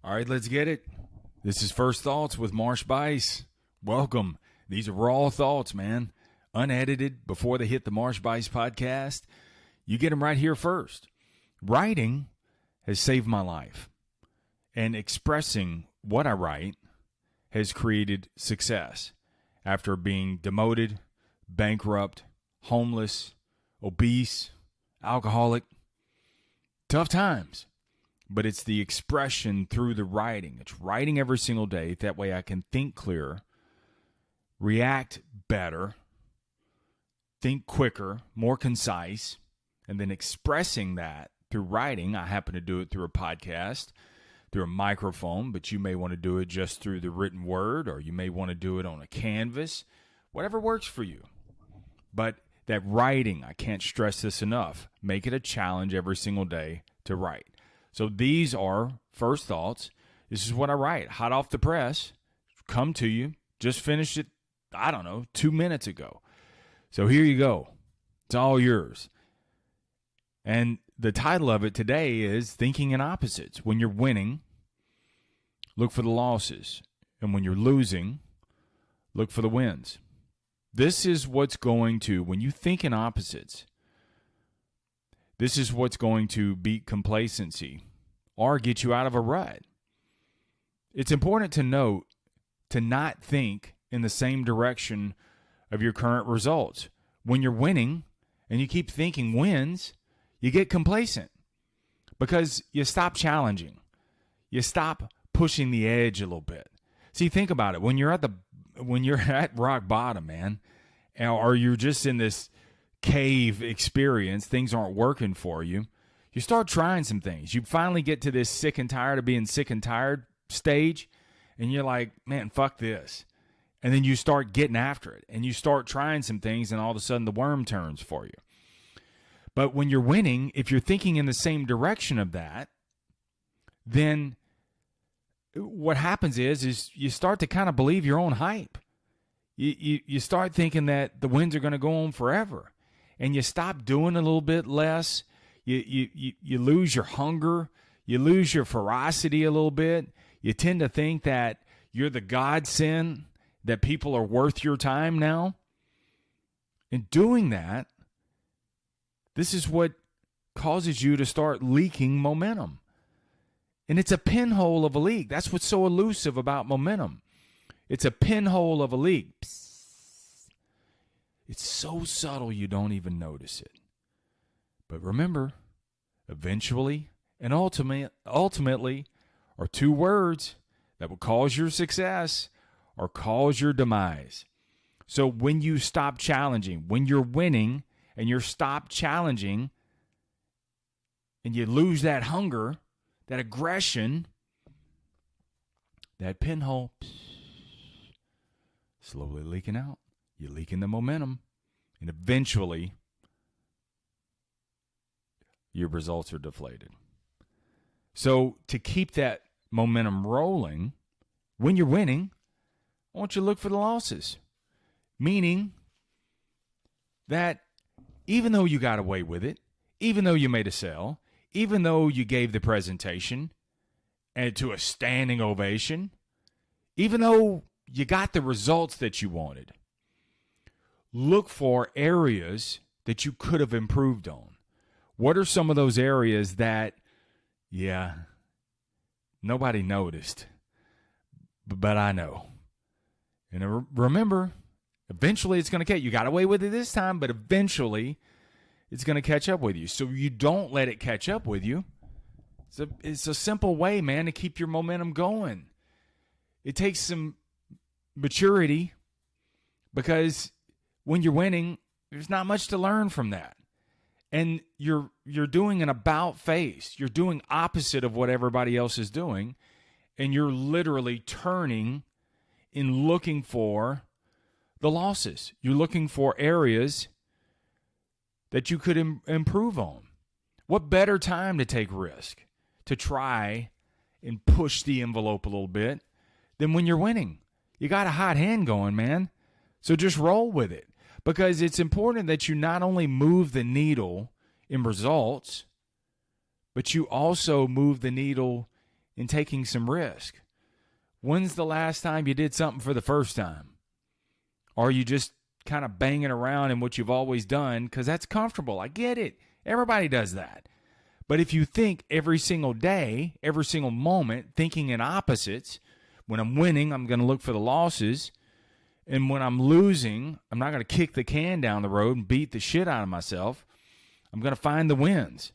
All right, let's get it. This is First Thoughts with Marsh Buice. Welcome. These are raw thoughts, man. Unedited before they hit the Marsh Buice podcast. You get them right here first. Writing has saved my life, and expressing what I write has created success after being demoted, bankrupt, homeless, obese, alcoholic. Tough times. But it's the expression through the writing. It's writing every single day. That way I can think clearer, react better, think quicker, more concise, and then expressing that through writing. I happen to do it through a podcast, through a microphone, but you may want to do it just through the written word, or you may want to do it on a canvas, whatever works for you. But that writing, I can't stress this enough, make it a challenge every single day to write. So these are first thoughts. This is what I write, hot off the press, come to you, just finished it, 2 minutes ago. So here you go. It's all yours. And the title of it today is Thinking in Opposites. When you're winning, look for the losses. And when you're losing, look for the wins. This is what's going to, when you think in opposites, this is what's going to beat complacency or get you out of a rut. It's important to note to not think in the same direction of your current results. When you're winning and you keep thinking wins, you get complacent because you stop challenging. You stop pushing the edge a little bit. See, think about it. When you're at rock bottom, man, or you're just in this cave experience, things aren't working for you, you start trying some things. You finally get to this sick and tired of being sick and tired stage, and you're like, man, fuck this. And then you start getting after it, and you start trying some things, and all of a sudden the worm turns for you. But when you're winning, if you're thinking in the same direction of that, then what happens is you start to kind of believe your own hype. You start thinking that the wins are going to go on forever. And you stop doing a little bit less. You lose your hunger. You lose your ferocity a little bit. You tend to think that you're the godsend, that people are worth your time now. In doing that, this is what causes you to start leaking momentum. And it's a pinhole of a leak. That's what's so elusive about momentum. It's a pinhole of a leak. Psst. It's so subtle you don't even notice it. But remember, eventually and ultimately are two words that will cause your success or cause your demise. So when you stop challenging, when you're winning and you stop challenging and you lose that hunger, that aggression, that pinhole, slowly leaking out. You're leaking the momentum. And eventually, your results are deflated. So to keep that momentum rolling, when you're winning, I want you to look for the losses. Meaning that even though you got away with it, even though you made a sale, even though you gave the presentation and to a standing ovation, even though you got the results that you wanted, look for areas that you could have improved on. What are some of those areas that, nobody noticed, but I know? And remember, eventually it's going to catch you. Got away with it this time, but eventually it's going to catch up with you. So you don't let it catch up with you. It's a simple way, man, to keep your momentum going. It takes some maturity because when you're winning, there's not much to learn from that. And you're doing an about face. You're doing opposite of what everybody else is doing. And you're literally turning and looking for the losses. You're looking for areas that you could improve on. What better time to take risk, to try and push the envelope a little bit than when you're winning? You got a hot hand going, man. So just roll with it. Because it's important that you not only move the needle in results, but you also move the needle in taking some risk? When's the last time you did something for the first time? Or are you just kind of banging around in what you've always done because that's comfortable? I get it. Everybody does that. But if you think every single day, every single moment, thinking in opposites, when I'm winning, I'm going to look for the losses. And when I'm losing, I'm not going to kick the can down the road and beat the shit out of myself. I'm going to find the wins.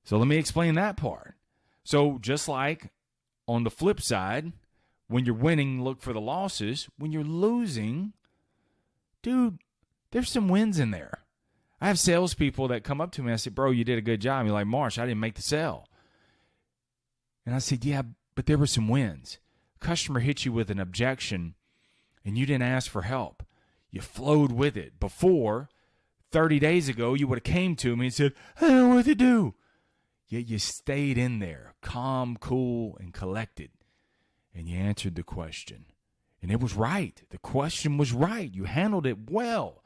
So let me explain that part. So just like on the flip side, when you're winning, look for the losses. When you're losing, dude, there's some wins in there. I have salespeople that come up to me and I say, bro, you did a good job. You're like, Marsh, I didn't make the sale. And I said, yeah, but there were some wins. Customer hit you with an objection and you didn't ask for help. You flowed with it. Before, 30 days ago, you would have came to me and said, I don't know what to do. Yet you stayed in there, calm, cool, and collected. And you answered the question. And it was right. The question was right. You handled it well.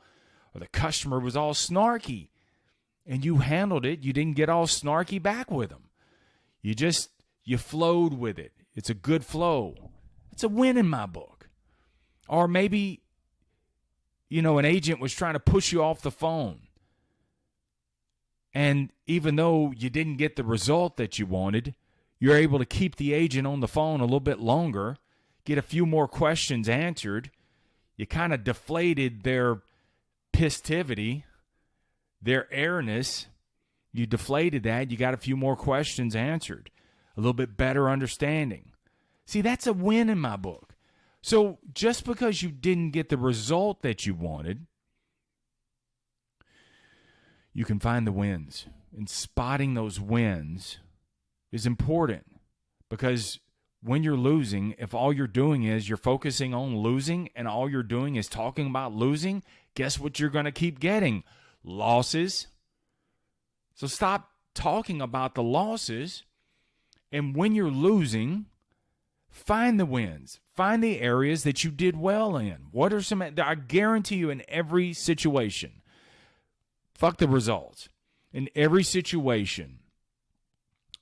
Or the customer was all snarky. And you handled it. You didn't get all snarky back with them. You flowed with it. It's a good flow. It's a win in my book. Or maybe, an agent was trying to push you off the phone. And even though you didn't get the result that you wanted, you're able to keep the agent on the phone a little bit longer, get a few more questions answered. You kind of deflated their pissivity, their airness. You deflated that. You got a few more questions answered, a little bit better understanding. See, that's a win in my book. So just because you didn't get the result that you wanted, you can find the wins. And spotting those wins is important, because when you're losing, if all you're doing is you're focusing on losing and all you're doing is talking about losing, guess what you're going to keep getting? Losses. So stop talking about the losses. And when you're losing, find the wins. Find the areas that you did well in. What are some? I guarantee you, in every situation, fuck the results. In every situation,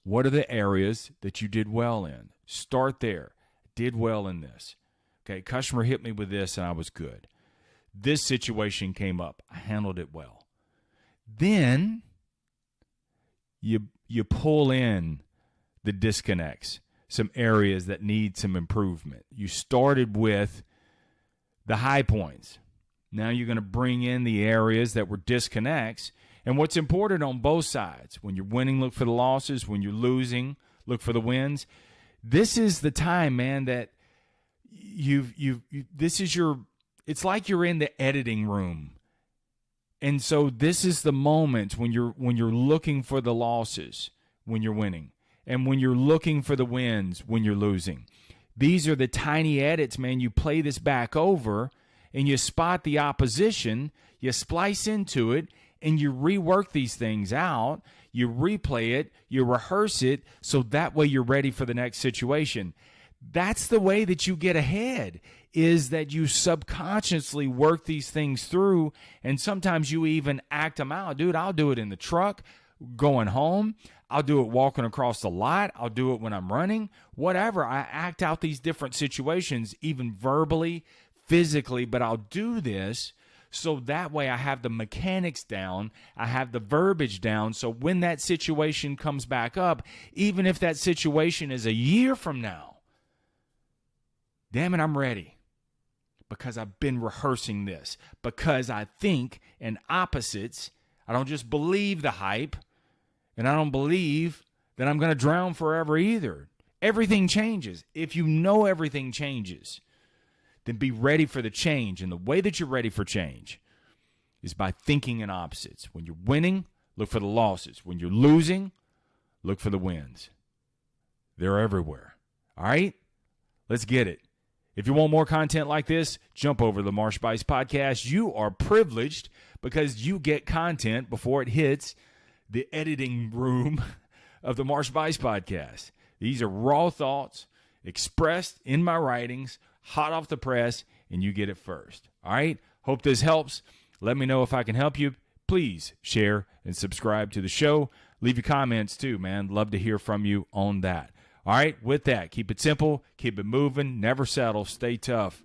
what are the areas that you did well in? Start there. Did well in this. Okay, customer hit me with this and I was good. This situation came up. I handled it well. Then you pull in the disconnects, some areas that need some improvement. You started with the high points. Now you're going to bring in the areas that were disconnects. And what's important on both sides, when you're winning, look for the losses. When you're losing, look for the wins. This is the time, man, that it's like you're in the editing room. And so this is the moment when you're looking for the losses when you're winning, and when you're looking for the wins when you're losing. These are the tiny edits, man. You play this back over and you spot the opposition, you splice into it, and you rework these things out. You replay it, you rehearse it, so that way you're ready for the next situation. That's the way that you get ahead, is that you subconsciously work these things through, and sometimes you even act them out. Dude, I'll do it in the truck, going home. I'll do it walking across the lot. I'll do it when I'm running. Whatever. I act out these different situations, even verbally, physically, but I'll do this so that way I have the mechanics down, I have the verbiage down, so when that situation comes back up, even if that situation is a year from now, damn it, I'm ready. Because I've been rehearsing this. Because I think in opposites. I don't just believe the hype, and I don't believe that I'm going to drown forever either. Everything changes. If you know everything changes, then be ready for the change. And the way that you're ready for change is by thinking in opposites. When you're winning, look for the losses. When you're losing, look for the wins. They're everywhere. All right? Let's get it. If you want more content like this, jump over to the Marsh Buice podcast. You are privileged because you get content before it hits the editing room of the Marsh Buice podcast. These are raw thoughts expressed in my writings, hot off the press, and you get it first. All right? Hope this helps. Let me know if I can help you. Please share and subscribe to the show. Leave your comments too, man. Love to hear from you on that. All right, with that, keep it simple, keep it moving, never settle, stay tough.